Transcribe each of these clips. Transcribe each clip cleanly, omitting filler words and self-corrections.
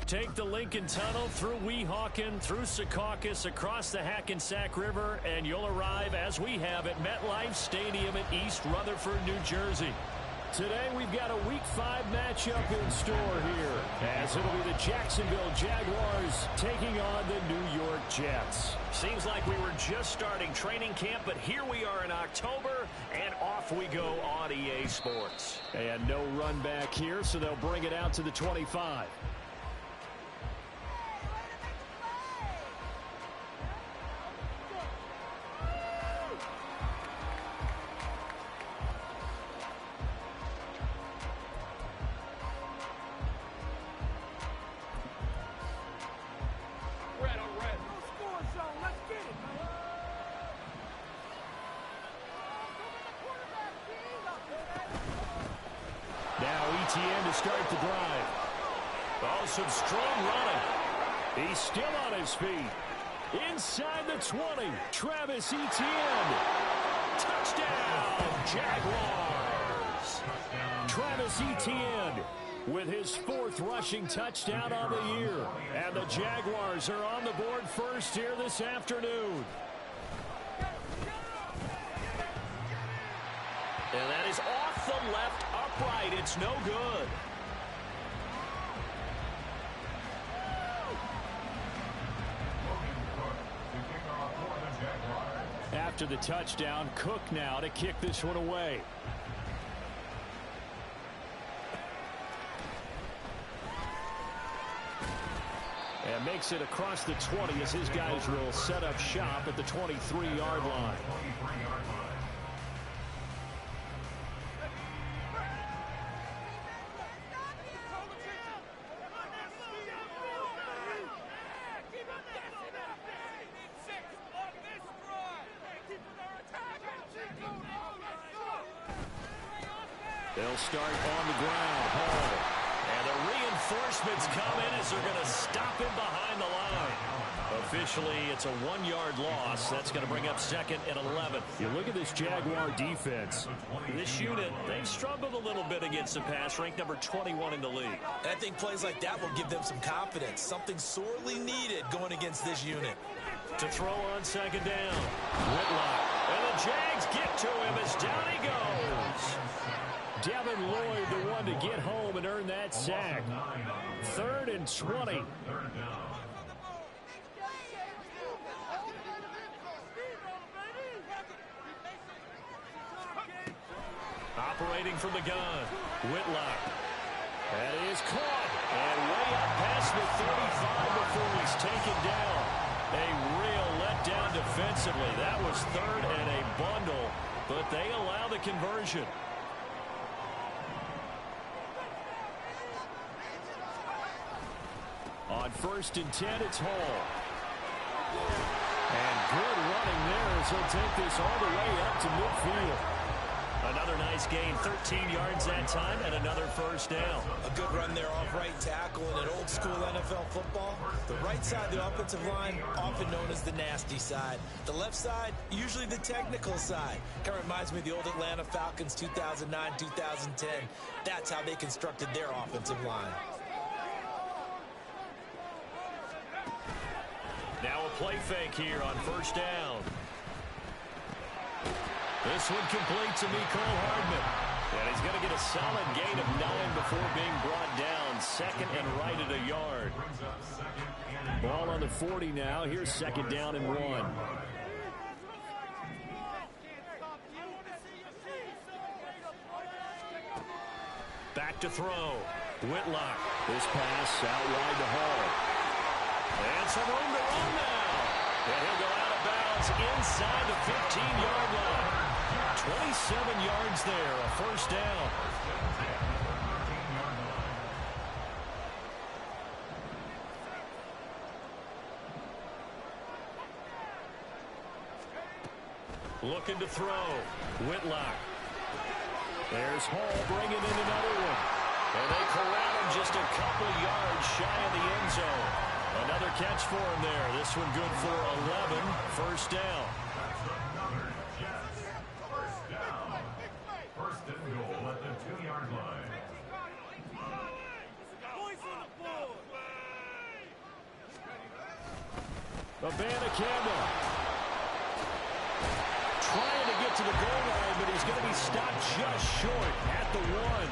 Take the Lincoln Tunnel through Weehawken, through Secaucus, across the Hackensack River, and you'll arrive, as we have, at MetLife Stadium in East Rutherford, New Jersey. Today, we've got a Week 5 matchup in store here, as it'll be the Jacksonville Jaguars taking on the New York Jets. Seems like we were just starting training camp, but here we are in October, and off we go on EA Sports. And no run back here, so they'll bring it out to the 25. To start the drive. Oh, some strong running. He's still on his feet. Inside the 20. Travis Etienne. Touchdown, Jaguars. Travis Etienne with his 4th rushing touchdown on the year. And the Jaguars are on the board first here this afternoon. And that is off the left upright. It's no good. After the touchdown, Cook now to kick this one away. And makes it across the 20 as his guys will set up shop at the 23-yard line. They'll start on the ground. Hall. And the reinforcements come in as they're going to stop him behind the line. Officially, it's a 1-yard loss. That's going to bring up 2nd and 11. You look at this Jaguar defense. This unit, they've struggled a little bit against the pass, ranked number 21 in the league. And I think plays like that will give them some confidence, something sorely needed going against this unit. To throw on 2nd down. Whitlock. And the Jags get to him as down he goes. Devin Lloyd, the one to get home and earn that sack. 3rd and 20. Operating from the gun. Whitlock. That is caught. And way up past the 35 before he's taken down. A real letdown defensively. That was 3rd and a bundle, but they allow the conversion. On 1st and 10, it's Hall. And good running there as he'll take this all the way up to midfield. Another nice gain, 13 yards that time, and another 1st down. A good run there off right tackle in an old-school NFL football. The right side of the offensive line, often known as the nasty side. The left side, usually the technical side. Kind of reminds me of the old Atlanta Falcons 2009, 2010. That's how they constructed their offensive line. Now a play fake here on 1st down. This one complete to Mecole Hardman. And he's going to get a solid gain of 9 before being brought down. 2nd and right at a yard. Ball on the 40 now. Here's 2nd down and 1. Back to throw. Whitlock. This pass out wide to Hall. And some room to run now. And he'll go out of bounds inside the 15-yard line. 27 yards there, a 1st down. Looking to throw. Whitlock. There's Hall bringing in another one. And they corral him just a couple yards shy of the end zone. Another catch for him there. This one good for 11. First down. First and goal at the 2-yard line. Campbell trying to get to the goal line, but he's going to be stopped just short at the 1.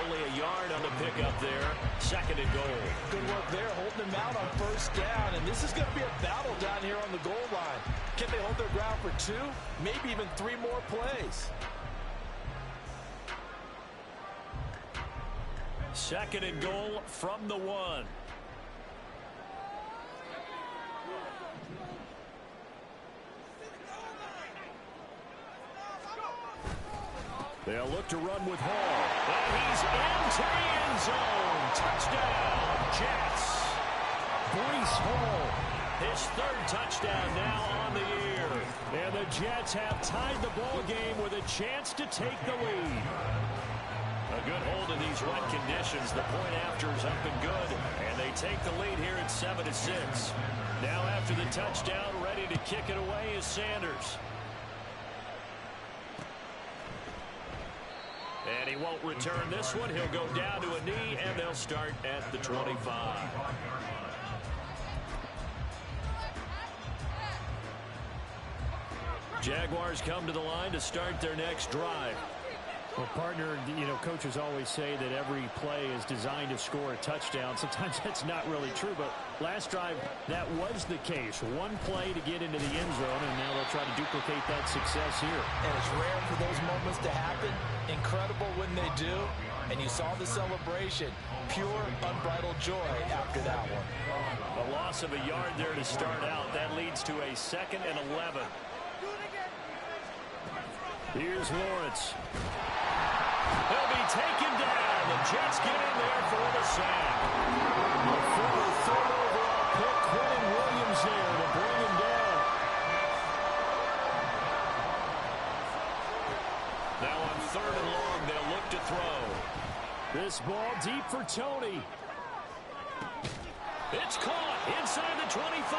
Only a yard on the pickup there. Second and goal. Good work there, holding him out on first down. And this is going to be a battle down here on the goal line. Can they hold their ground for 2, maybe even 3 more plays? Second and goal from the 1. They'll look to run with Hall. And he's into the end zone. Touchdown, Jets. Breece Hall, his 3rd touchdown now on the year. And the Jets have tied the ball game with a chance to take the lead. A good hold in these wet conditions. The point after is up and good. And they take the lead here at 7-6. Now after the touchdown, ready to kick it away is Sanders. And he won't return this one. He'll go down to a knee, and they'll start at the 25. Jaguars come to the line to start their next drive. Well, partner, you know, coaches always say that every play is designed to score a touchdown. Sometimes that's not really true, but last drive, that was the case. One play to get into the end zone, and now they'll try to duplicate that success here. And it's rare for those moments to happen. Incredible when they do. And you saw the celebration. Pure, unbridled joy after that one. A loss of a yard there to start out. That leads to a 2nd and 11. Here's Lawrence. He'll be taken down. The Jets get in there for the sack. The former 3rd overall pick, Quentin Williams there to bring him down. Now on 3rd and long, they'll look to throw. This ball deep for Tony. It's caught inside the 25.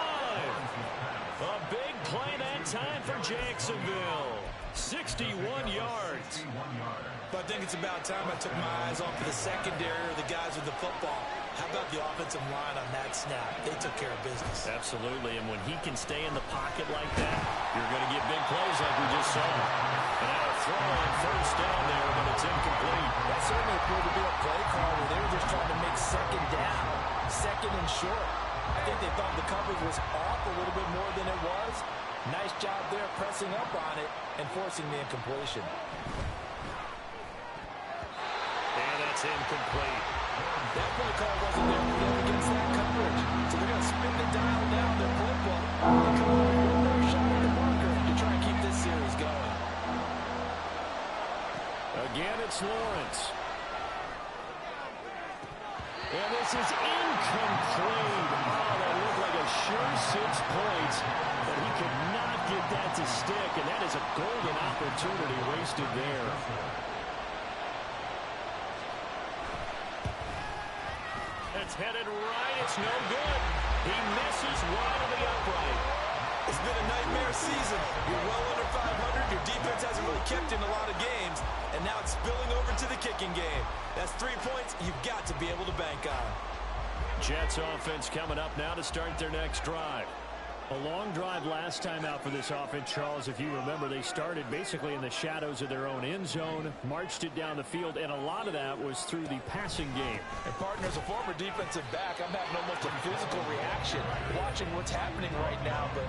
A big play that time for Jacksonville. 61 yards. But I think it's about time I took my eyes off of the secondary or the guys with the football. How about the offensive line on that snap? They took care of business. Absolutely, and when he can stay in the pocket like that, you're going to get big plays like we just saw. And now a throw on first down there, but it's incomplete. That certainly appeared to be a play call where they were just trying to make second down, second and short. I think they thought the coverage was off a little bit more than it was. Nice job there pressing up on it and forcing the incompletion. And that's incomplete. That play call wasn't there for them against that coverage. So they're going to spin the dial down their playbook and come up with one more shot at the marker to try and keep this series going. Again, it's Lawrence. And this is incomplete. Oh, that looked like a sure 6 points, but he could not get that to stick, and that is a golden opportunity wasted there. It's headed right. It's no good. He misses wide of the upright. It's been a nightmare season. You're well under 500. Your defense hasn't really kept in a lot of games, and now it's spilling over to the kicking game. That's 3 points you've got to be able to bank on. Jets offense coming up now to start their next drive. A long drive last time out for this offense, Charles. If you remember, they started basically in the shadows of their own end zone, marched it down the field, and a lot of that was through the passing game. And partner, as a former defensive back, I'm having almost a physical reaction watching what's happening right now. But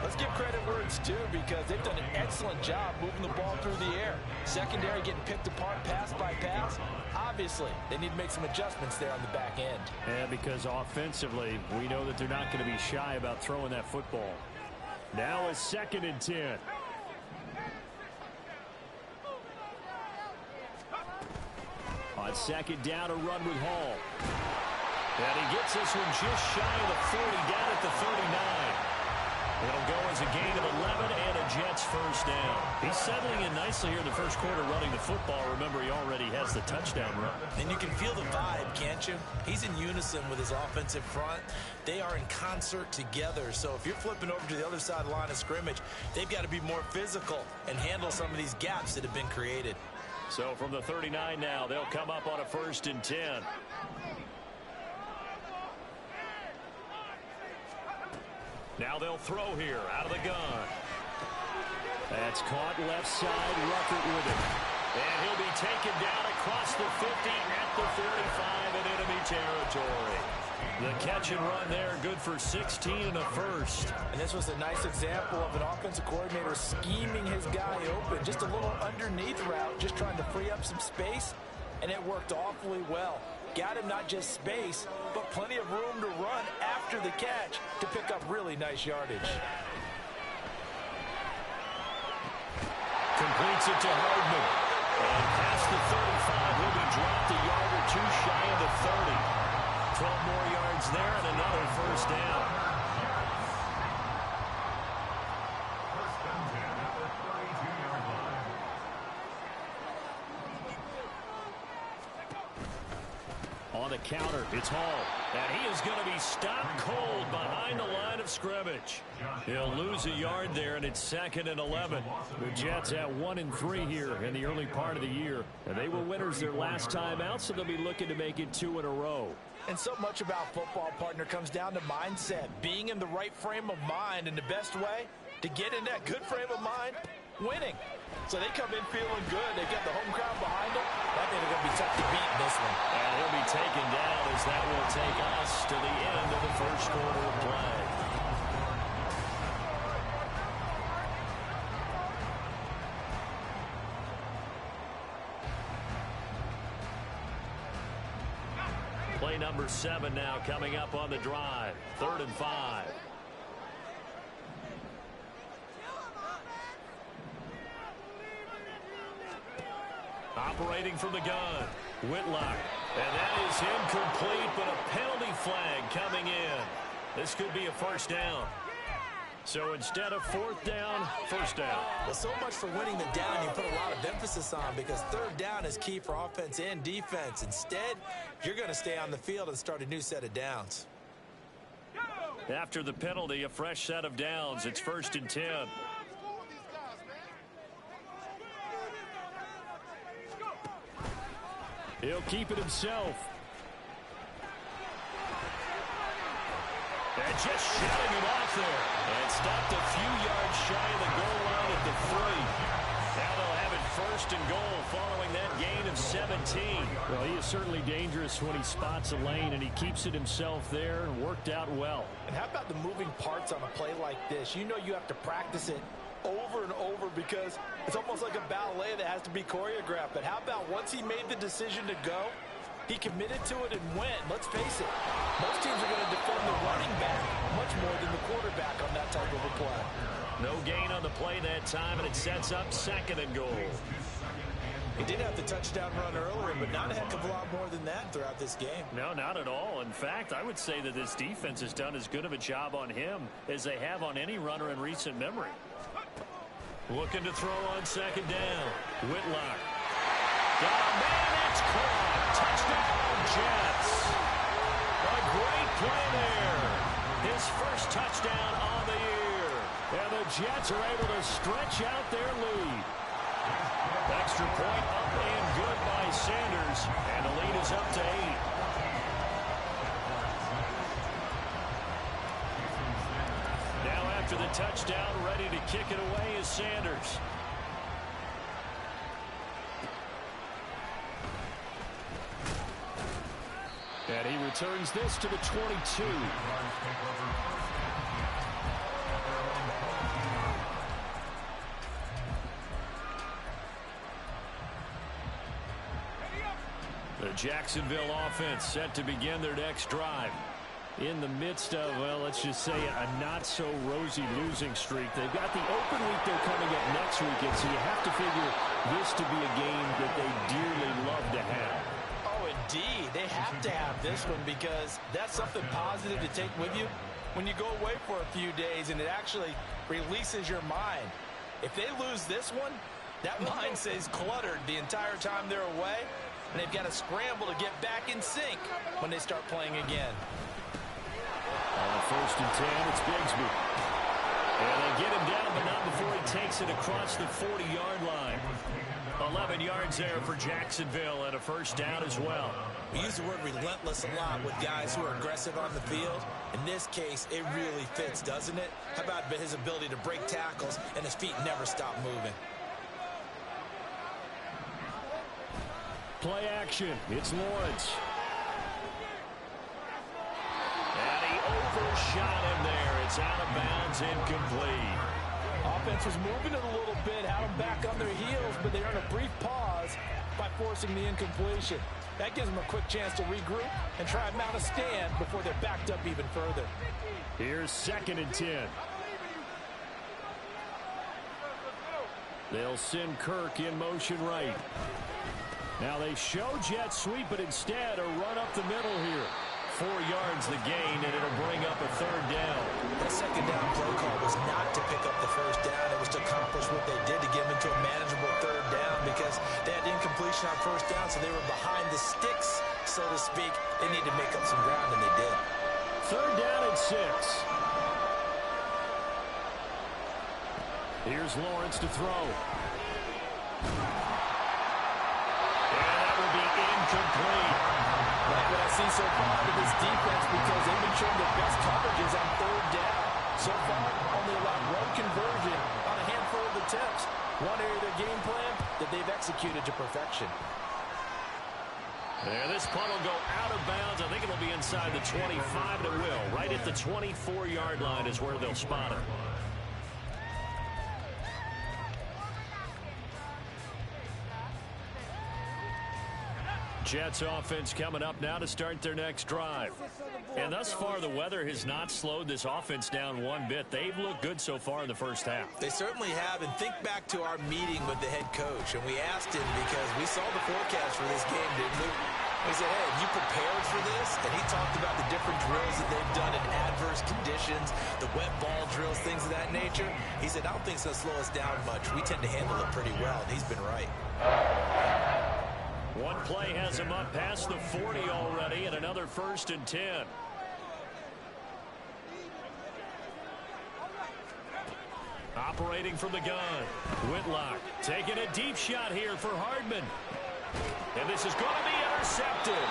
let's give credit where it's due, because they've done an excellent job moving the ball through the air. Secondary getting picked apart pass by pass. Obviously, they need to make some adjustments there on the back end. And because offensively, we know that they're not going to be shy about throwing that football. Now a 2nd and 10. On 2nd down, a run with Hall. And he gets this one just shy of the 40, down at the 39. It'll go as a gain of 11 and a Jets first down. He's settling in nicely here in the first quarter running the football. Remember, he already has the touchdown run. And you can feel the vibe, can't you? He's in unison with his offensive front. They are in concert together. So if you're flipping over to the other side of the line of scrimmage, they've got to be more physical and handle some of these gaps that have been created. So from the 39 now, they'll come up on a 1st and 10. Now they'll throw here out of the gun. That's caught left side. Ruckert with it. And he'll be taken down across the 50 at the 45 in enemy territory. The catch and run there, good for 16 and a first. And this was a nice example of an offensive coordinator scheming his guy open. Just a little underneath route, just trying to free up some space, and it worked awfully well. Got him not just space, but plenty of room to run after the catch to pick up really nice yardage. Completes it to Hardman. And past the 35, will be dropped a yard or two shy of the 30. 12 more yards there and another first down. First and 10 at the 32-yard line. On the counter, it's Hall. And he is going to be stopped cold behind the line of scrimmage. He'll lose a yard there, and it's 2nd and 11. The Jets at 1-3 here in the early part of the year. And they were winners their last time out, so they'll be looking to make it 2 in a row. And so much about football, partner, comes down to mindset. Being in the right frame of mind, and the best way to get in that good frame of mind, winning. So they come in feeling good. They've got the home crowd behind them. That means they're going to be tough to beat in this one. And he'll be taken down as that will take us to the end of the first quarter of play. Play number 7 now coming up on the drive. 3rd and 5. Operating from the gun, Whitlock. And that is incomplete, but a penalty flag coming in. This could be a first down. So instead of 4th down, first down. Well, so much for winning the down you put a lot of emphasis on, because 3rd down is key for offense and defense. Instead, you're going to stay on the field and start a new set of downs. After the penalty, a fresh set of downs. It's 1st and 10. He'll keep it himself. And just shutting him off there. And stopped a few yards shy of the goal line at the 3. Now they'll have it 1st and goal following that gain of 17. Well, he is certainly dangerous when he spots a lane, and he keeps it himself there and worked out well. And how about the moving parts on a play like this? You know you have to practice it over and over, because it's almost like a ballet that has to be choreographed. But how about once he made the decision to go, he committed to it and went. Let's face it, most teams are going to defend the running back much more than the quarterback on that type of a play. No gain on the play that time, and it sets up 2nd and goal. He did have the touchdown run earlier, but not a heck of a lot more than that throughout this game. No, not at all. In fact, I would say that this defense has done as good of a job on him as they have on any runner in recent memory. Looking to throw on 2nd down. Whitlock. Got a man, it's caught. Touchdown, Jets. A great play there. His first touchdown on the year. And the Jets are able to stretch out their lead. Extra point up and good by Sanders. And the lead is up to 8. Now after the touchdown, ready to kick it away is Sanders. And he returns this to the 22. The Jacksonville offense set to begin their next drive. In the midst of, well, let's just say a not-so-rosy losing streak. They've got the open week they're coming up next weekend, so you have to figure this to be a game that they dearly love to have. Oh, indeed. They have to have this one, because that's something positive to take with you when you go away for a few days and it actually releases your mind. If they lose this one, that mind stays cluttered the entire time they're away, and they've got to scramble to get back in sync when they start playing again. First and 10, it's Bigsby. And they get him down, but not before he takes it across the 40-yard line. 11 yards there for Jacksonville and a first down as well. We use the word relentless a lot with guys who are aggressive on the field. In this case, it really fits, doesn't it? How about his ability to break tackles and his feet never stop moving? Play action. It's Lawrence. And he overshot him there. It's out of bounds, incomplete. Offense was moving it a little bit, had them back on their heels, but they earned a brief pause by forcing the incompletion. That gives them a quick chance to regroup and try and mount a stand before they're backed up even further. Here's 2nd and 10. They'll send Kirk in motion right. Now they show jet sweep, but instead a run up the middle here. 4 yards the gain, and it'll bring up a 3rd down. That 2nd down play call was not to pick up the 1st down. It was to accomplish what they did to get them into a manageable 3rd down because they had incompletion on 1st down, so they were behind the sticks, so to speak. They needed to make up some ground, and they did. 3rd down and 6. Here's Lawrence to throw. And that will be incomplete. Like what I see so far with this defense because they've been showing their best coverages on 3rd down. So far, only allowed 1 conversion on a handful of attempts. One area of their game plan that they've executed to perfection. And this punt will go out of bounds. I think it'll be inside the 25, and it will. Right at the 24-yard line is where they'll spot it. Jets offense coming up now to start their next drive. And thus far, the weather has not slowed this offense down one bit. They've looked good so far in the first half. They certainly have. And think back to our meeting with the head coach. And we asked him because we saw the forecast for this game, didn't we? We said, hey, have you prepared for this? And he talked about the different drills that they've done in adverse conditions, the wet ball drills, things of that nature. He said, I don't think it's going to slow us down much. We tend to handle it pretty well. And he's been right. One play has him up past the 40 already, and another 1st and 10. Operating from the gun. Whitlock taking a deep shot here for Hardman. And this is going to be intercepted.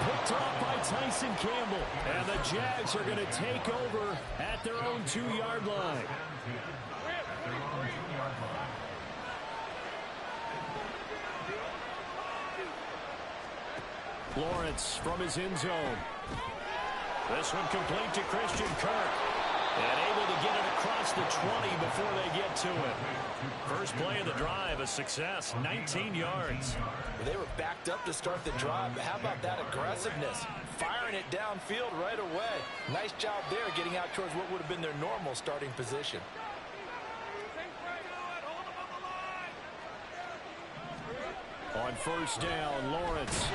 Picked off by Tyson Campbell. And the Jags are going to take over at their own 2-yard line. Lawrence from his end zone. This one complete to Christian Kirk. And able to get it across the 20 before they get to it. First play of the drive, a success, 19 yards. They were backed up to start the drive, but how about that aggressiveness? Firing it downfield right away. Nice job there getting out towards what would have been their normal starting position. On 1st down, Lawrence.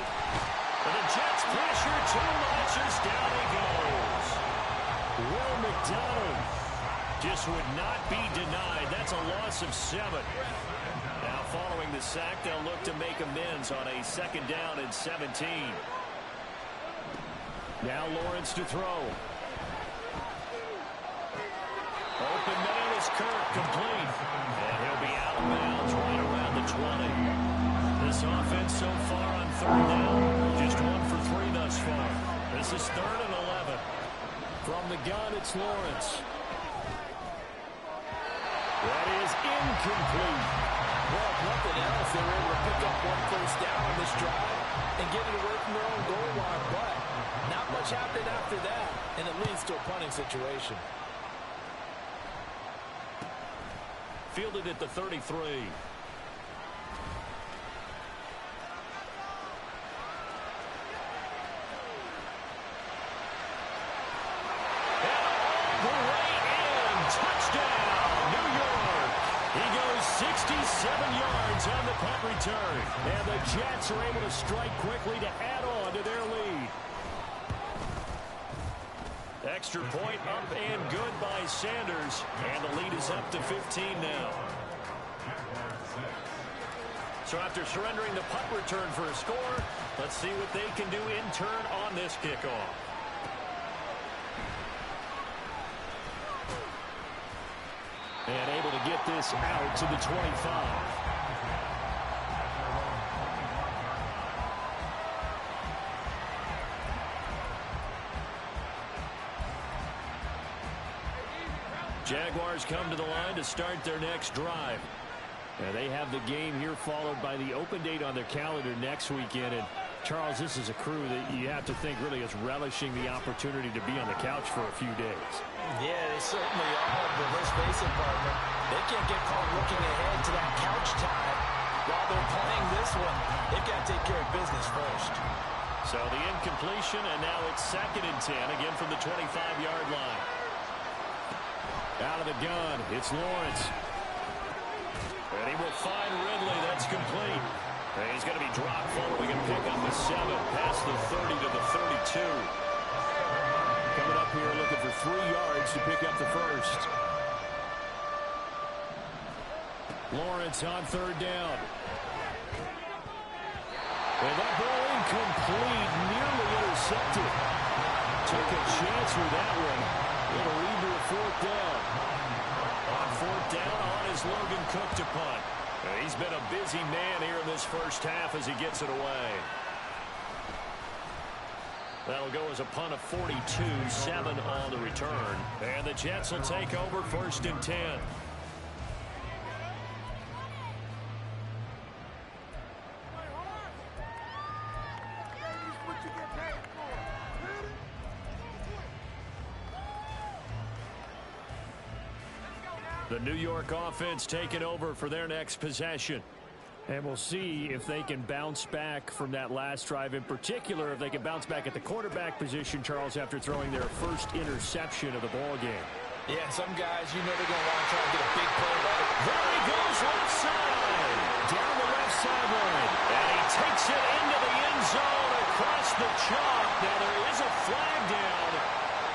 And the Jets pressure too much as down he goes. Will McDonald just would not be denied. That's a loss of 7. Now following the sack, they'll look to make amends on a 2nd down and 17. Now Lawrence to throw. Open man is Kirk, complete. And he'll be out of bounds right around the 20. This offense so far on 3rd down, just 1 for 3 thus far. This is 3rd and 11. From the gun, it's Lawrence. That is incomplete. Well, if nothing else, they were able to pick up 1 first down on this drive and get it away from their own goal line. But not much happened after that, and it leads to a punting situation. Fielded at the 33. Touchdown, New York. He goes 67 yards on the punt return. And the Jets are able to strike quickly to add on to their lead. Extra point up and good by Sanders. And the lead is up to 15 now. So after surrendering the punt return for a score, let's see what they can do in turn on this kickoff. And able to get this out to the 25. Jaguars come to the line to start their next drive. And they have the game here followed by the open date on their calendar next weekend. And Charles, this is a crew that you have to think really is relishing the opportunity to be on the couch for a few days. Yeah, they certainly are. But let's face it, partner, they can't get caught looking ahead to that couch time while they're playing this one. They've got to take care of business first. So the incompletion, and now it's 2nd and 10, again from the 25-yard line. Out of the gun, it's Lawrence. And he will find Ridley. That's complete. And he's going to be dropped following a pickup of 7. Past the 30 to the 32. Coming up here looking for 3 yards to pick up the first. Lawrence on 3rd down. And that ball incomplete. Nearly intercepted. Took a chance with that one. It'll lead to a 4th down. On 4th down, on is Logan Cook to punt. He's been a busy man here in this first half as he gets it away. That'll go as a punt of 42, 7 on the return. And the Jets will take over 1st and 10. The New York offense taking over for their next possession. And we'll see if they can bounce back from that last drive. In particular, if they can bounce back at the quarterback position, Charles, after throwing their first interception of the ball game. Yeah, some guys, you know they're going to want to try to get a big play. There he goes left side. Down the left sideline. And he takes it into the end zone across the chalk. Now there is a flag down.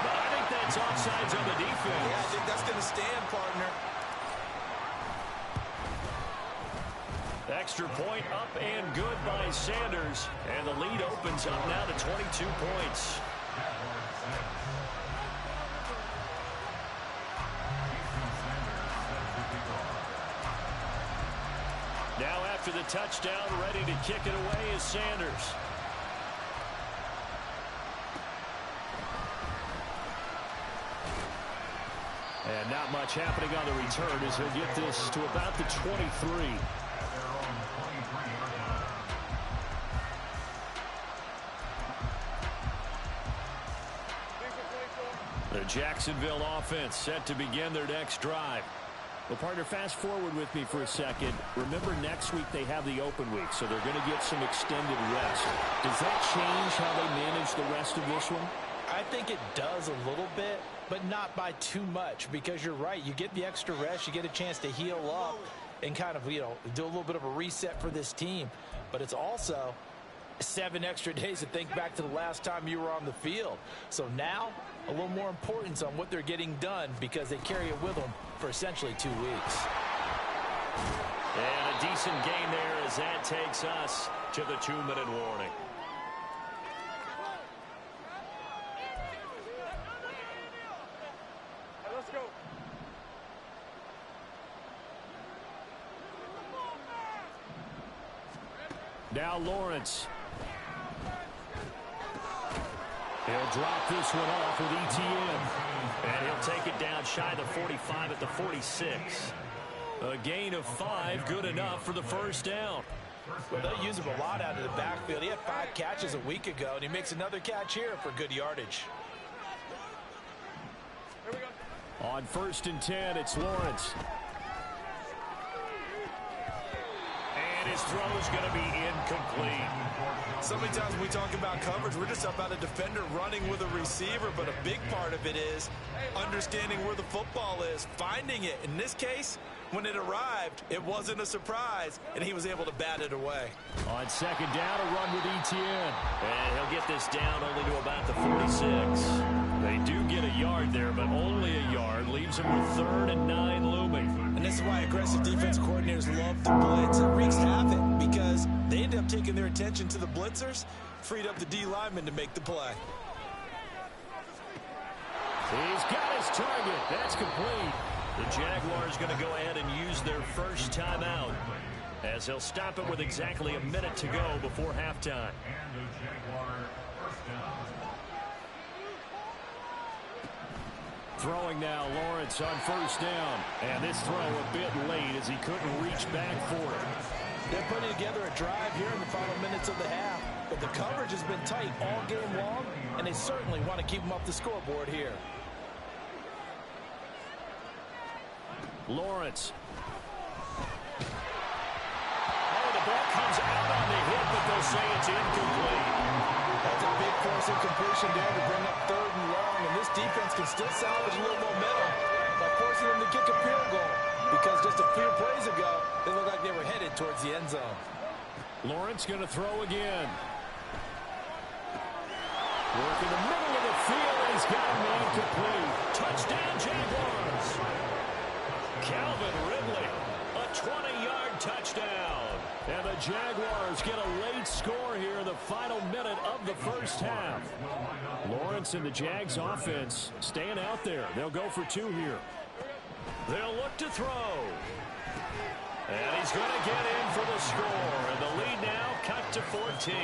But I think that's offsides on the defense. Yeah, I think that's going to stand, partner. Extra point up and good by Sanders. And the lead opens up now to 22 points. Now after the touchdown, ready to kick it away is Sanders. And not much happening on the return as he'll get this to about the 23. The Jacksonville offense set to begin their next drive. Well, partner, fast forward with me for a second. Remember, next week they have the open week, so they're going to get some extended rest. Does that change how they manage the rest of this one? I think it does a little bit, but not by too much, because you're right. You get the extra rest, you get a chance to heal up and kind of, do a little bit of a reset for this team. But it's also 7 extra days to think back to the last time you were on the field. So now, a little more importance on what they're getting done because they carry it with them for essentially 2 weeks. And a decent gain there as that takes us to the 2-minute warning. Let's go. Now Lawrence. He'll drop this one off with ETN. And he'll take it down shy of the 45 at the 46. A gain of 5, good enough for the first down. Well, they'll use him a lot out of the backfield. He had 5 catches a week ago, and he makes another catch here for good yardage. Here we go. On 1st and 10, it's Lawrence. And his throw is going to be incomplete. So many times when we talk about coverage, we're just about a defender running with a receiver, but a big part of it is understanding where the football is, finding it. In this case, When it arrived, it wasn't a surprise, and he was able to bat it away. On second down, a run with Etienne. And he'll get this down only to about the 46. They do get a yard there, but only a yard. Leaves him with 3rd and 9 looming. And this is why aggressive defense coordinators love to blitz. It wreaks havoc because they end up taking their attention to the blitzers, freed up the D lineman to make the play. He's got his target. That's complete. The Jaguars going to go ahead and use their first timeout as they'll stop it with exactly a minute to go before halftime. And the Jaguar first down. Throwing now, Lawrence on first down. And this throw a bit late as he couldn't reach back for it. They're putting together a drive here in the final minutes of the half, but the coverage has been tight all game long, and they certainly want to keep them up the scoreboard here. Lawrence. Oh, the ball comes out on the hit, but they'll say it's incomplete. That's a big force incompletion there to bring up 3rd and long, and this defense can still salvage a little momentum by forcing them to kick a field goal, because just a few plays ago, they looked like they were headed towards the end zone. Lawrence going to throw again. Work in the middle of the field, and he's got a man complete. Touchdown, Jaguars. Calvin Ridley, a 20-yard touchdown. And the Jaguars get a late score here in the final minute of the first half. Lawrence and the Jags offense staying out there. They'll go for 2 here. They'll look to throw. And he's going to get in for the score. And the lead now cut to 14.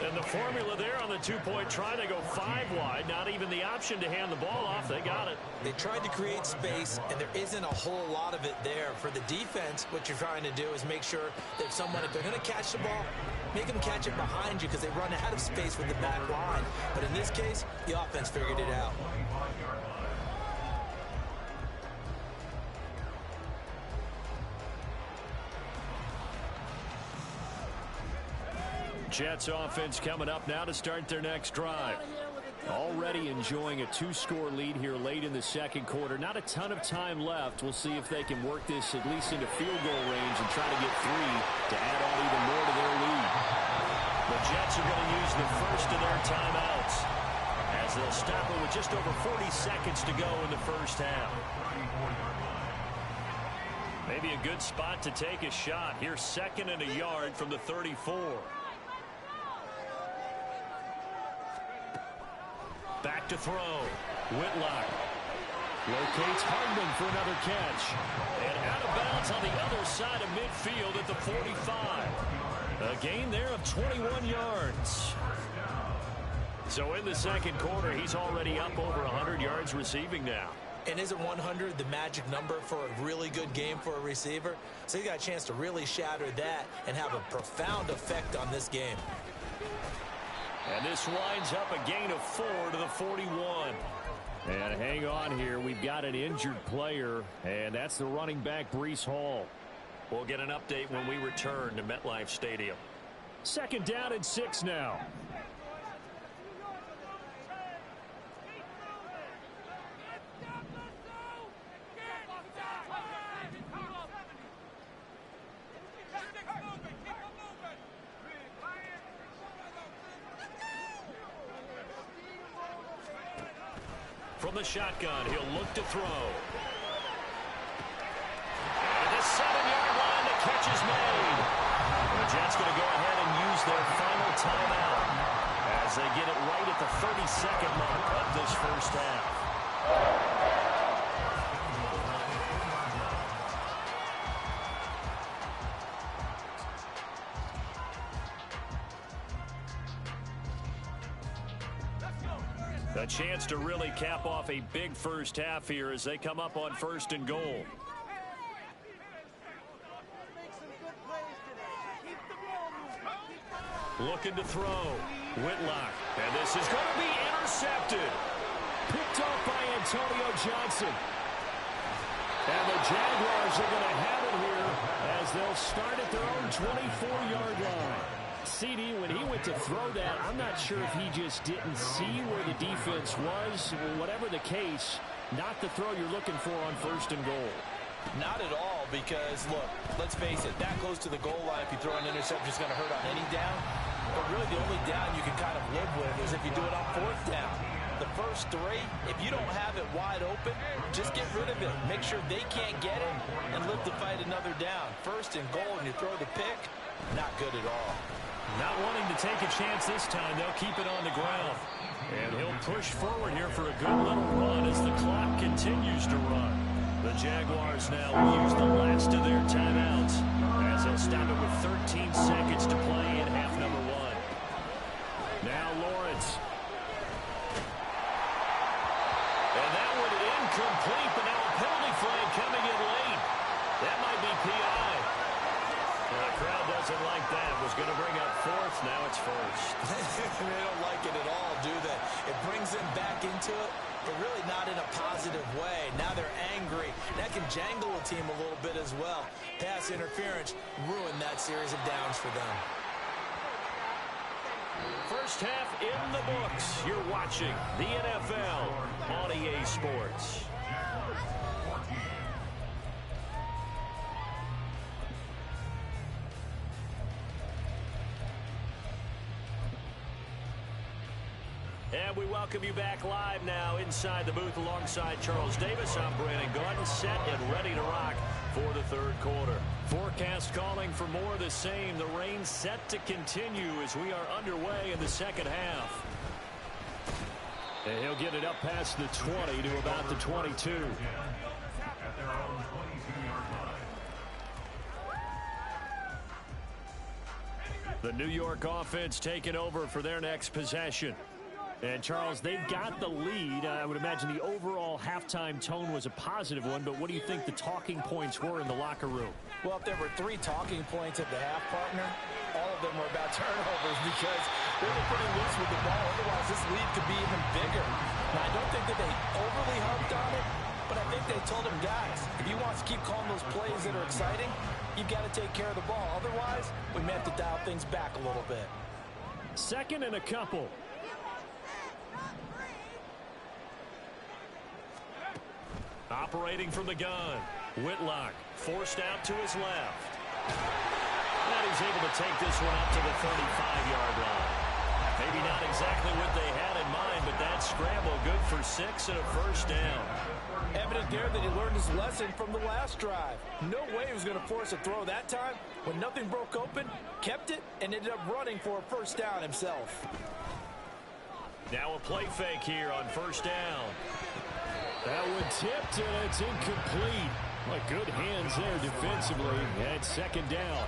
And the formula there on the 2-point try, they go 5 wide. Not even the option to hand the ball off. They got it. They tried to create space, and there isn't a whole lot of it there. For the defense, what you're trying to do is make sure that someone, if they're going to catch the ball, make them catch it behind you because they run out of space with the back line. But in this case, the offense figured it out. Jets offense coming up now to start their next drive. Already enjoying a 2-score lead here late in the second quarter. Not a ton of time left. We'll see if they can work this at least into field goal range and try to get 3 to add on even more to their lead. The Jets are going to use the first of their timeouts as they'll stop it with just over 40 seconds to go in the first half. Maybe a good spot to take a shot. Here's 2nd and a yard from the 34. Back to throw. Whitlock locates Hardman for another catch. And out of bounds on the other side of midfield at the 45. A gain there of 21 yards. So in the second quarter, he's already up over 100 yards receiving now. And isn't 100 the magic number for a really good game for a receiver? So he got a chance to really shatter that and have a profound effect on this game. And this winds up a gain of 4 to the 41. And hang on here. We've got an injured player, and that's the running back, Breece Hall. We'll get an update when we return to MetLife Stadium. 2nd down and 6 now. From the shotgun, he'll look to throw. And this 7-yard line, the catch is made. The Jets going to go ahead and use their final timeout as they get it right at the 32nd mark of this first half. A chance to really cap off a big first half here as they come up on 1st and goal. Looking to throw. Whitlock. And this is going to be intercepted. Picked off by Antonio Johnson. And the Jaguars are going to have it here as they'll start at their own 24-yard line. CD, when he went to throw that, I'm not sure if he just didn't see where the defense was. Whatever the case, not the throw you're looking for on 1st and goal. Not at all. because, look, let's face it, that close to the goal line, if you throw an interception, it's going to hurt on any down. But really the only down you can kind of live with is if you do it on fourth down. The first three, if you don't have it wide open, just get rid of it. Make sure they can't get it and live to fight another down. First and goal, and you throw the pick, not good at all. Not wanting to take a chance this time. They'll keep it on the ground. And he'll push forward here for a good little run as the clock continues to run. The Jaguars now will use the last of their timeouts as they'll stop it with 13 seconds to play in half number one. Now Lawrence. And that one incomplete, but now a penalty flag coming in late. That might be PI. Well, the crowd doesn't like that. Was going to bring up fourth. Now it's first. They don't like it at all, do they? It brings them back into it, but really not in a positive way. Now they're angry. That can jangle a team a little bit as well. Pass interference ruined that series of downs for them. First half in the books. You're watching the NFL on EA Sports. And we welcome you back live now inside the booth alongside Charles Davis. I'm Brandon Gordon, set and ready to rock for the third quarter. Forecast calling for more of the same. The rain set to continue as we are underway in the second half. And he'll get it up past the 20 to about the 22. At their own 22-yard line. The New York offense taking over for their next possession. And, Charles, they've got the lead. I would imagine the overall halftime tone was a positive one, but what do you think the talking points were in the locker room? Well, if there were 3 talking points at the half, partner, all of them were about turnovers because they were pretty loose with the ball. Otherwise, this lead could be even bigger. Now, I don't think that they overly harped on it, but I think they told them, guys, if you want to keep calling those plays that are exciting, you've got to take care of the ball. Otherwise, we may have to dial things back a little bit. Second and a couple. Operating from the gun. Whitlock forced out to his left. And he's able to take this one up to the 35-yard line. Maybe not exactly what they had in mind, but that scramble good for 6 and a first down. Evident there that he learned his lesson from the last drive. No way he was going to force a throw that time. When nothing broke open, kept it, and ended up running for a first down himself. Now a play fake here on first down. That one tipped, and it's incomplete. Well, good hands there defensively at second down.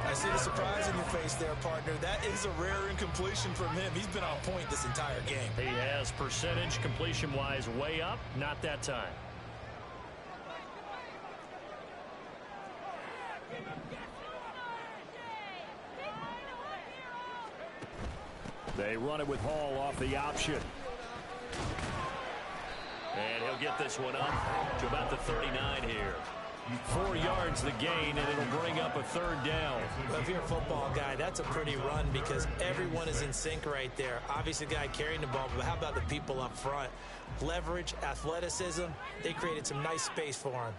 I see the surprise in your face there, partner. That is a rare incompletion from him. He's been on point this entire game. He has percentage completion-wise way up, not that time. They run it with Hall off the option. And he'll get this one up to about the 39 here. 4 yards the gain, and it'll bring up a third down. Well, if you're a football guy, that's a pretty run because everyone is in sync right there. Obviously, the guy carrying the ball, but how about the people up front? Leverage, athleticism, they created some nice space for him.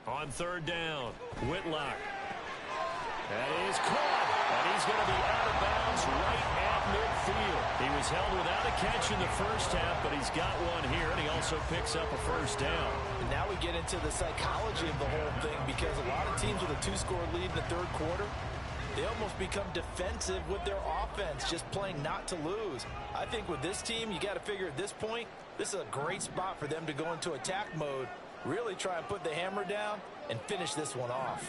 On third down, Whitlock. That is caught, and he's going to be out of bounds right at midfield. He was held without a catch in the first half, but he's got one here, and he also picks up a first down. And now we get into the psychology of the whole thing because a lot of teams with a 2-score lead in the third quarter, they almost become defensive with their offense, just playing not to lose. I think with this team, you got to figure at this point, this is a great spot for them to go into attack mode, really try and put the hammer down and finish this one off.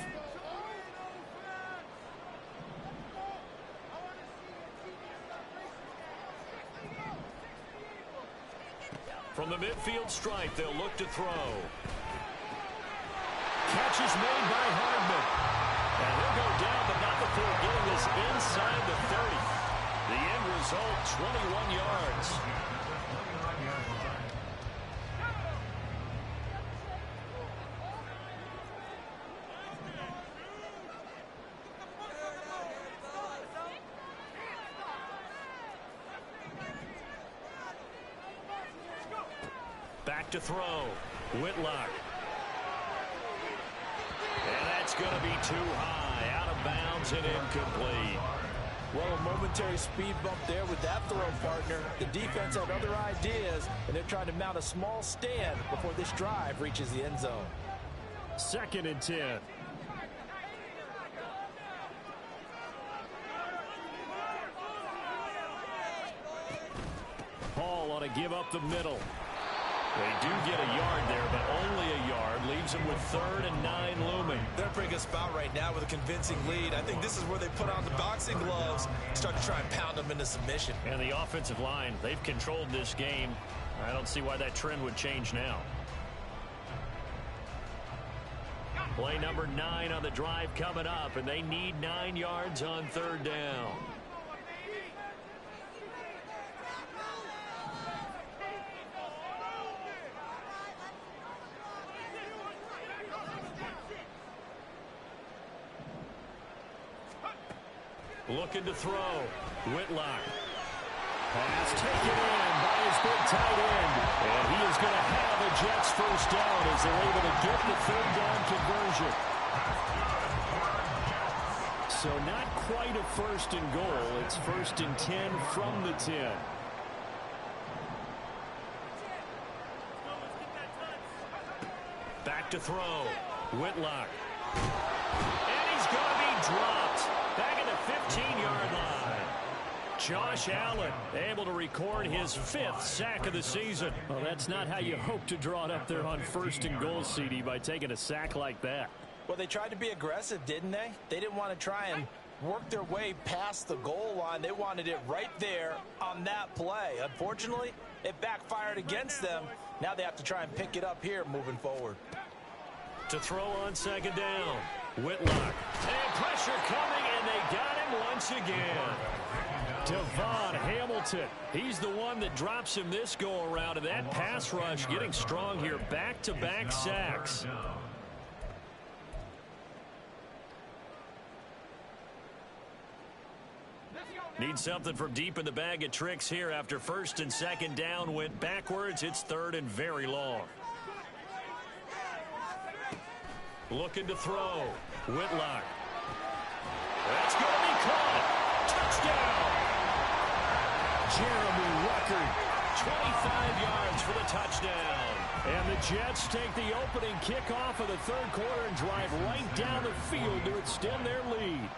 From the midfield stripe, they'll look to throw. Catch is made by Hardman. And he'll go down, but not before getting this inside the 30. The end result, 21 yards. Back to throw. Whitlock. And that's going to be too high. Out of bounds and incomplete. Well, a momentary speed bump there with that throw, partner. The defense had other ideas, and they're trying to mount a small stand before this drive reaches the end zone. 2nd and 10. Hall on a give up the middle. They do get a yard there, but only a yard. Leaves them with 3rd and 9 looming. They're in a pretty good spot right now with a convincing lead. I think this is where they put on the boxing gloves, start to try and pound them into submission. And the offensive line, they've controlled this game. I don't see why that trend would change now. Play number 9 on the drive coming up, and they need 9 yards on 3rd down. Looking to throw. Whitlock. Pass taken in by his big tight end. And he is going to have a Jets first down as they're able to get the 3rd down conversion. So not quite a 1st and goal. It's 1st and 10 from the 10. Back to throw. Whitlock. And he's going to be dropped. Back at the 15-yard line. Josh Allen able to record his 5th sack of the season. Well, that's not how you hope to draw it up there on 1st and goal, CD, by taking a sack like that. Well, they tried to be aggressive, didn't they? They didn't want to try and work their way past the goal line. They wanted it right there on that play. Unfortunately, it backfired against them. Now they have to try and pick it up here moving forward. To throw on 2nd down. Whitlock. And pressure coming, and they got him once again. Devon Hamilton. He's the one that drops him this go-around, and that pass rush getting strong here. Back-to-back sacks. Need something from deep in the bag of tricks here after 1st and 2nd down went backwards. It's 3rd and very long. Looking to throw. Whitlock. That's going to be caught. Touchdown. Jeremy Ruckert. 25 yards for the touchdown. And the Jets take the opening kickoff of the 3rd quarter and drive right down the field to extend their lead.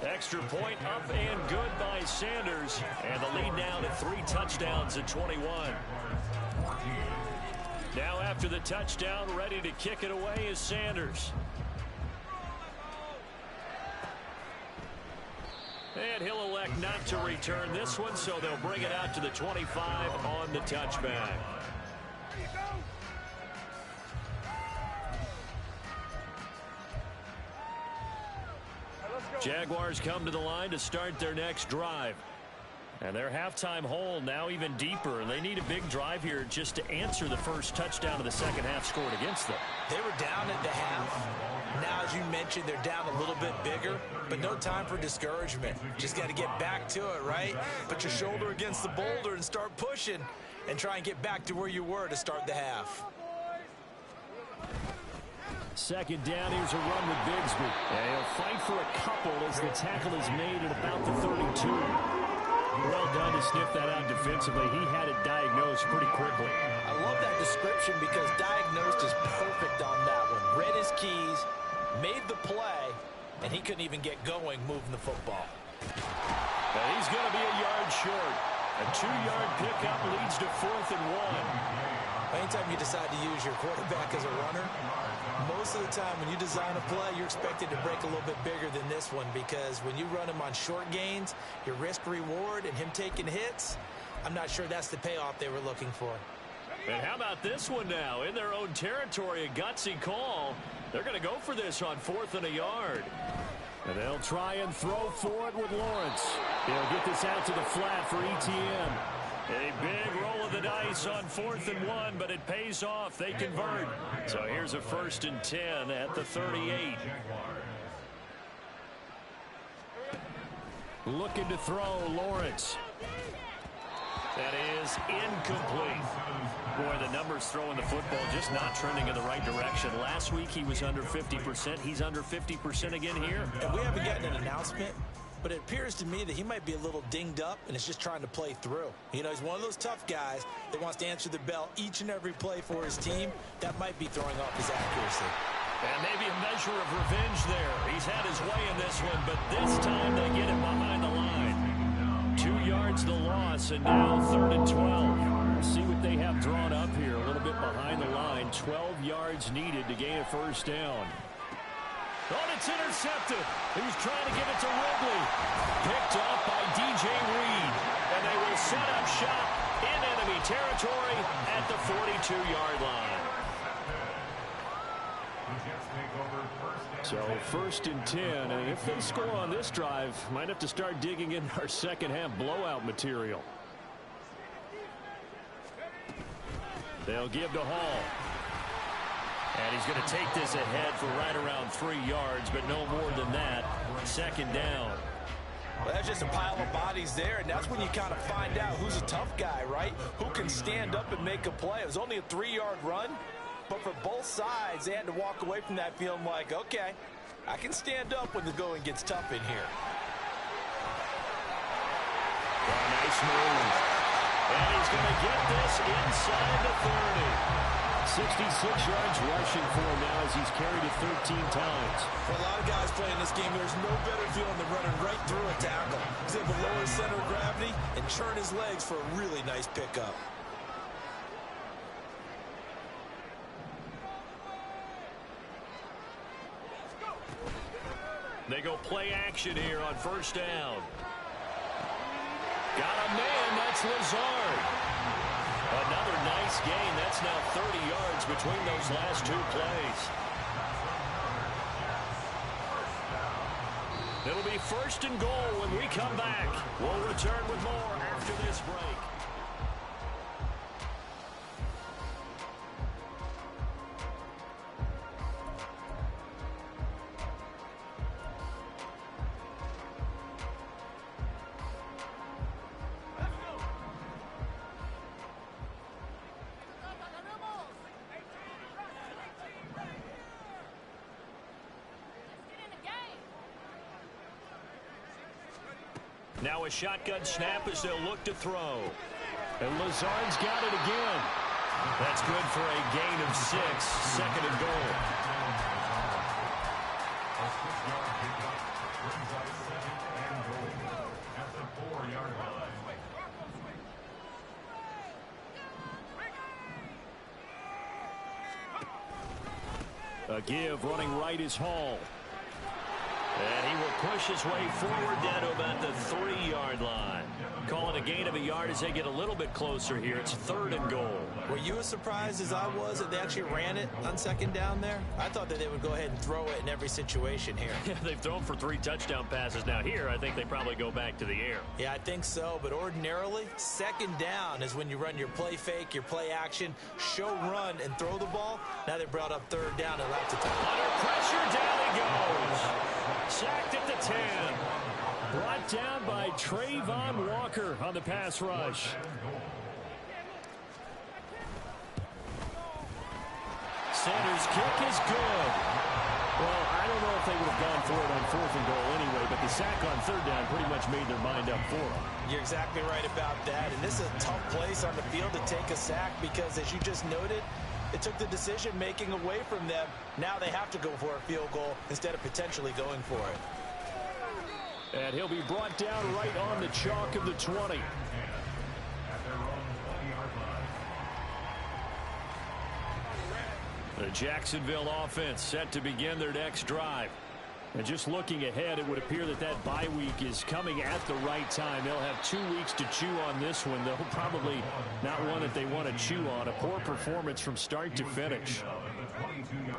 Extra point up and good by Sanders. And the lead now to 3 touchdowns at 21. Now after the touchdown, ready to kick it away is Sanders. And he'll elect not to return this one, so they'll bring it out to the 25 on the touchback. Jaguars come to the line to start their next drive. And their halftime hole now even deeper, and they need a big drive here just to answer the first touchdown of the second half scored against them. They were down at the half. Now, as you mentioned, they're down a little bit bigger, but no time for discouragement. Just got to get back to it, right? Put your shoulder against the boulder and start pushing and try and get back to where you were to start the half. 2nd down, here's a run with Bigsby. And he'll fight for a couple as the tackle is made at about the 32. Well done to sniff that out defensively. He had it diagnosed pretty quickly. I love that description because diagnosed is perfect on that one. Read his keys, made the play, and he couldn't even get going moving the football. And he's going to be a yard short. A 2-yard pickup leads to 4th and 1. Anytime you decide to use your quarterback as a runner, most of the time when you design a play, you're expected to break a little bit bigger than this one because when you run him on short gains, your risk-reward and him taking hits, I'm not sure that's the payoff they were looking for. And how about this one now? In their own territory, a gutsy call. They're going to go for this on 4th and a yard. And they'll try and throw for it with Lawrence. He'll get this out to the flat for ETN. A big roll of the dice on 4th and 1, but it pays off. They convert. So here's a 1st and 10 at the 38. Looking to throw, Lawrence. That is incomplete. Boy, the numbers throwing the football just not trending in the right direction. Last week he was under 50%. He's under 50% again here. And we haven't gotten an announcement, but it appears to me that he might be a little dinged up and is just trying to play through. You know, he's one of those tough guys that wants to answer the bell each and every play for his team. That might be throwing off his accuracy. And maybe a measure of revenge there. He's had his way in this one, but this time they get him behind the line. 2 yards the loss, and now 3rd and 12. See what they have drawn up here. A little bit behind the line. 12 yards needed to gain a first down. Oh, it's intercepted. He was trying to give it to Ridley. Picked up by DJ Reed. And they will set up shop in enemy territory at the 42-yard line. So 1st and 10, and if they score on this drive, might have to start digging in our second half blowout material. They'll give to Hall. And he's going to take this ahead for right around 3 yards, but no more than that. 2nd down. Well, that's just a pile of bodies there, and that's when you kind of find out who's a tough guy, right? Who can stand up and make a play. It was only a 3-yard run. But for both sides, they had to walk away from that feeling like, okay, I can stand up when the going gets tough in here. Oh, nice move. And he's going to get this inside the 30. 66 yards rushing for him now as he's carried it 13 times. For a lot of guys playing this game, there's no better feeling than running right through a tackle. He's able to lower his center of gravity and churn his legs for a really nice pickup. They go play action here on 1st down. Got a man, that's Lazard. Another nice gain. That's now 30 yards between those last 2 plays. It'll be 1st and goal when we come back. We'll return with more after this break. Now a shotgun snap as they'll look to throw. And Lazard's got it again. That's good for a gain of 6. 2nd and goal. A give running right is Hall. And he will push his way forward down to about the 3-yard line. Calling a gain of a yard as they get a little bit closer here. It's 3rd and goal. Were you as surprised as I was that they actually ran it on 2nd down there? I thought that they would go ahead and throw it in every situation here. Yeah, they've thrown for 3 touchdown passes. Now here, I think they probably go back to the air. Yeah, I think so. But ordinarily, 2nd down is when you run your play fake, your play action, show run, and throw the ball. Now they brought up 3rd down and left it. Under pressure, down he goes. Sacked at the 10. Brought down by Trayvon Walker on the pass rush. Sanders' kick is good. Well, I don't know if they would have gone for it on 4th and goal anyway, but the sack on 3rd down pretty much made their mind up for them. You're exactly right about that. And this is a tough place on the field to take a sack because, as you just noted, it took the decision-making away from them. Now they have to go for a field goal instead of potentially going for it. And he'll be brought down right on the chalk of the 20. The Jacksonville offense set to begin their next drive. And just looking ahead, it would appear that that bye week is coming at the right time. They'll have 2 weeks to chew on this one, though probably not one that they want to chew on. A poor performance from start to finish.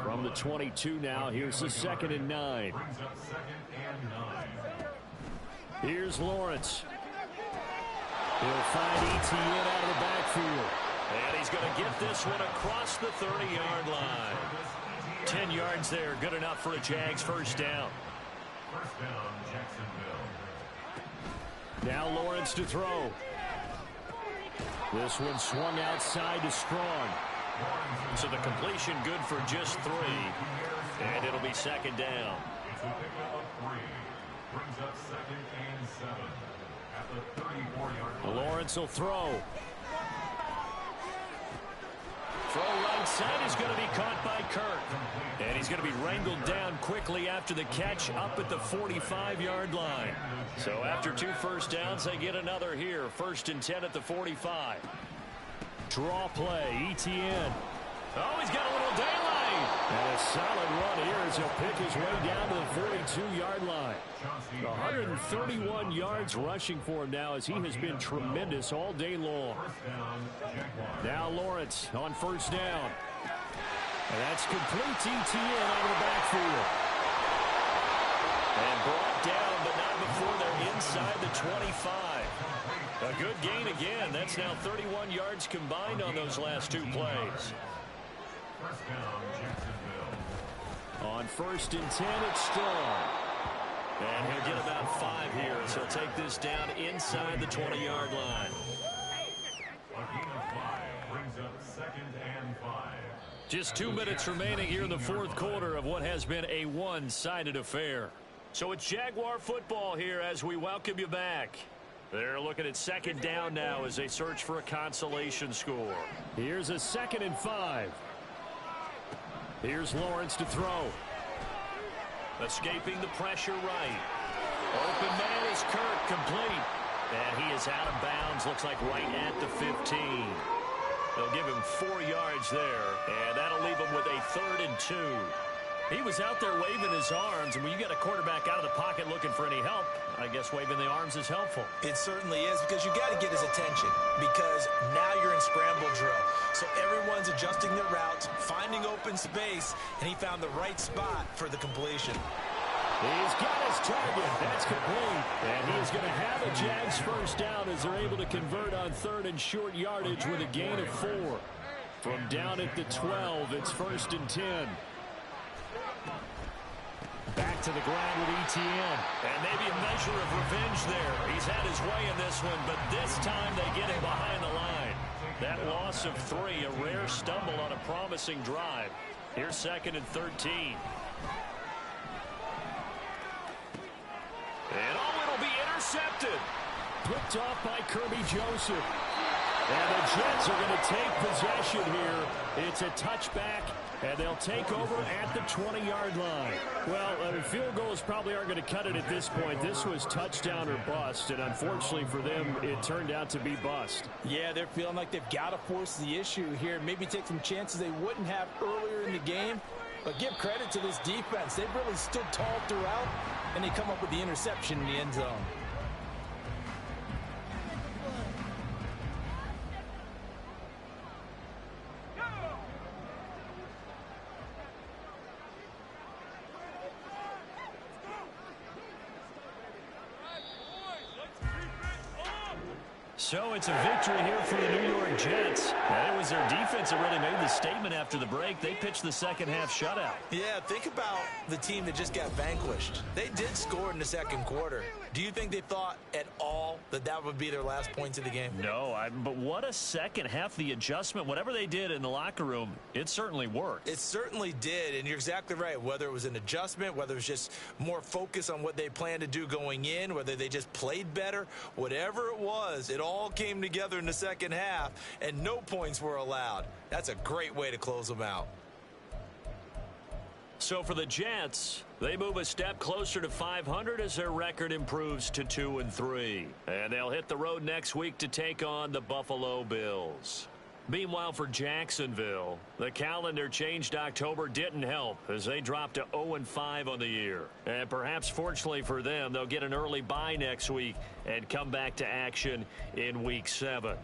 From the 22 now, here's the 2nd and 9. Here's Lawrence. He'll find Etienne out of the backfield. And he's going to get this one across the 30-yard line. 10 yards there, good enough for a Jags 1st down. Now Lawrence to throw. This one swung outside to Strong. So the completion good for just 3. And it'll be second down. It's a pickup of 3. Brings up 2nd and 7 at the 34-yard line. Lawrence will throw. Throw right side is going to be caught by Kirk. And he's going to be wrangled down quickly after the catch up at the 45-yard line. So after 2 first downs, they get another here. 1st and 10 at the 45. Draw play, Etienne. Oh, he's got a little daylight. And a solid run here as he'll pick his way down to the 42-yard line. 131 yards rushing for him now as he has been tremendous all day long. Now Lawrence on 1st down. And that's complete to Etienne out of the backfield. And brought down, but not before they're inside the 25. A good gain again. That's now 31 yards combined on those last 2 plays. First down, Jacksonville. On 1st and 10, it's Strong. And he'll get about 5 here as he'll take this down inside the 20-yard line. A gain of 5 brings up 2nd and 5. Just 2 minutes remaining here in the 4th quarter of what has been a one-sided affair. So it's Jaguar football here as we welcome you back. They're looking at 2nd down now as they search for a consolation score. Here's a 2nd and 5. Here's Lawrence to throw. Escaping the pressure right. Open man is Kirk, complete. And he is out of bounds, looks like right at the 15. They'll give him 4 yards there, and that'll leave him with a 3rd and 2. He was out there waving his arms, and when you get a quarterback out of the pocket looking for any help, I guess waving the arms is helpful. It certainly is, because you got to get his attention, because now you're in scramble drill. So everyone's adjusting their routes, finding open space, and he found the right spot for the completion. He's got his target. That's complete. And he is going to have a Jags 1st down as they're able to convert on 3rd and short yardage with a gain of 4. From down at the 12, it's 1st and 10. Back to the ground with Etienne. And maybe a measure of revenge there. He's had his way in this one, but this time they get him behind the line. That loss of 3, a rare stumble on a promising drive. Here's 2nd and 13. And it'll be intercepted. Picked off by Kirby Joseph. And the Jets are going to take possession here. It's a touchback, and they'll take over at the 20-yard line. Well, field goals probably aren't going to cut it at this point. This was touchdown or bust, and unfortunately for them, it turned out to be bust. Yeah, they're feeling like they've got to force the issue here. Maybe take some chances they wouldn't have earlier in the game. But give credit to this defense. They've really stood tall throughout, and they come up with the interception in the end zone. So it's a victory here for the New York Jets. And it was their defense that really made the statement after the break. They pitched the second half shutout. Yeah, think about the team that just got vanquished. They did score in the 2nd quarter. Do you think they thought at all that that would be their last points of the game? No, but what a second half. The adjustment, whatever they did in the locker room, it certainly worked. It certainly did, and you're exactly right. Whether it was an adjustment, whether it was just more focus on what they planned to do going in, whether they just played better, whatever it was, it all came together in the second half, and no points were allowed. That's a great way to close them out. So for the Jets, they move a step closer to 500 as their record improves to 2-3. And they'll hit the road next week to take on the Buffalo Bills. Meanwhile, for Jacksonville, the calendar changed October didn't help as they dropped to 0-5 on the year. And perhaps fortunately for them, they'll get an early bye next week and come back to action in Week 7.